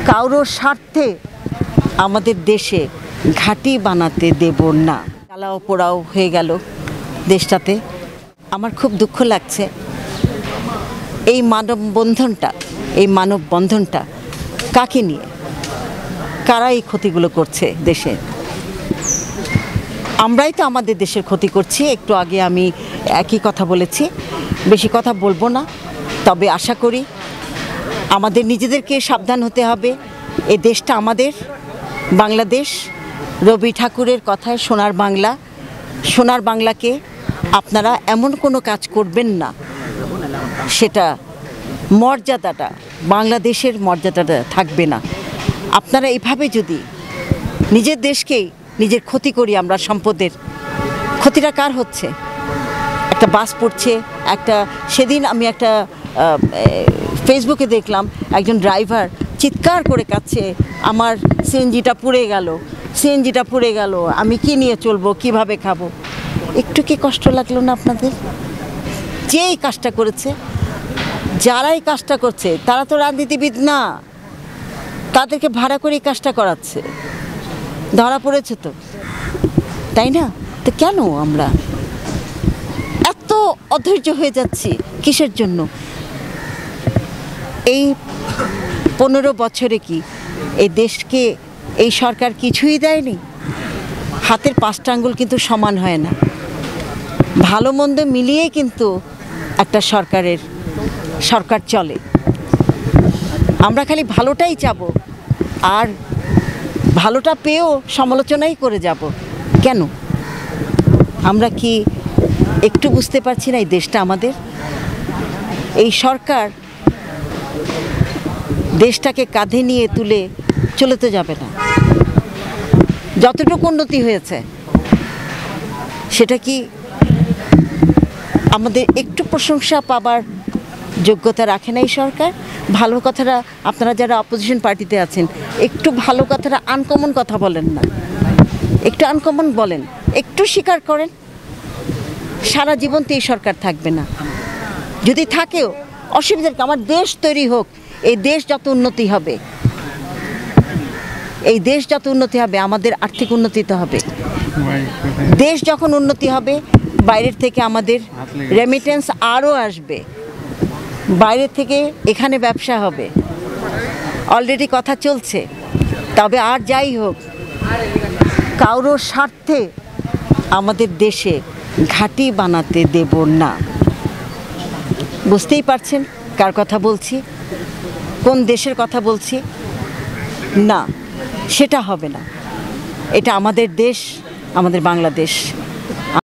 কারোর স্বার্থে আমাদের দেশে ঘাঁটি বানাতে দেব না। জ্বালাও পোড়াও হয়ে গেল দেশটাতে। আমার খুব দুঃখ লাগছে। এই মানববন্ধনটা কাকে নিয়ে, কারা এই ক্ষতিগুলো করছে দেশে? আমরাই তো আমাদের দেশের ক্ষতি করছি। একটু আগে আমি একই কথা বলেছি, বেশি কথা বলবো না। তবে আশা করি আমাদের নিজেদেরকে সাবধান হতে হবে। এই দেশটা আমাদের, বাংলাদেশ। রবি ঠাকুরের কথায় সোনার বাংলা। সোনার বাংলাকে আপনারা এমন কোনো কাজ করবেন না, সেটা মর্যাদাটা, বাংলাদেশের মর্যাদাটা থাকবে না। আপনারা এভাবে যদি নিজের দেশকেই নিজের ক্ষতি করি, আমরা সম্পদের ক্ষতিটা কার হচ্ছে? একটা বাস পড়ছে, সেদিন আমি একটা ফেসবুকে দেখলাম একজন ড্রাইভার চিৎকার করে কাঁদছে, আমার সিএনজিটা পুড়ে গেল, আমি কি নিয়ে চলবো, কিভাবে খাবো? একটু কি কষ্ট লাগলো না আপনাদের? যেই কাজটা করেছে, যারাই কাজটা করছে তারা তো রাজনীতিবিদ না, তাদেরকে ভাড়া করে এই কাজটা করাচ্ছে। ধরা পড়েছে তো, তাই না? তো কেন আমরা এত অধৈর্য হয়ে যাচ্ছি? কিসের জন্য? এই 15 বছরে কি এই দেশকে এই সরকার কিছুই দেয়নি? হাতের 5টা আঙ্গুল কিন্তু সমান হয় না। ভালো মন্দ মিলিয়ে কিন্তু একটা সরকার চলে। আমরা খালি ভালোটাই চাবো, আর ভালোটা পেয়েও সমালোচনাই করে যাব। কেন? আমরা কি একটু বুঝতে পারছি না এই দেশটা আমাদের? এই সরকার দেশটাকে কাঁধে নিয়ে তুলে চলে তো যাবে না। যতটুকু উন্নতি হয়েছে সেটা কি আমাদের একটু প্রশংসা পাবার যোগ্যতা রাখে না এই সরকার? ভালো কথাটা, আপনারা যারা অপোজিশন পার্টিতে আছেন, একটু ভালো কথাটা আনকমন কথা বলেন না, একটু আনকমন বলেন, একটু স্বীকার করেন। সারা জীবন তো এই সরকার থাকবে না। যদি থাকেও অসুবিধা, আমার দেশ তৈরি হোক। এই দেশ যত উন্নতি হবে, আমাদের আর্থিক উন্নতি তো হবে। দেশ যখন উন্নতি হবে, বাইরের থেকে আমাদের রেমিটেন্স আরও আসবে, বাইরে থেকে এখানে ব্যবসা হবে। অলরেডি কথা চলছে। তবে আর যাই হোক, কারোর স্বার্থে আমাদের দেশে ঘাঁটি বানাতে দেব না। বুঝতেই পারছেন কার কথা বলছি, কোন দেশের কথা বলছি? না, সেটা হবে না। এটা আমাদের দেশ, আমাদের বাংলাদেশ।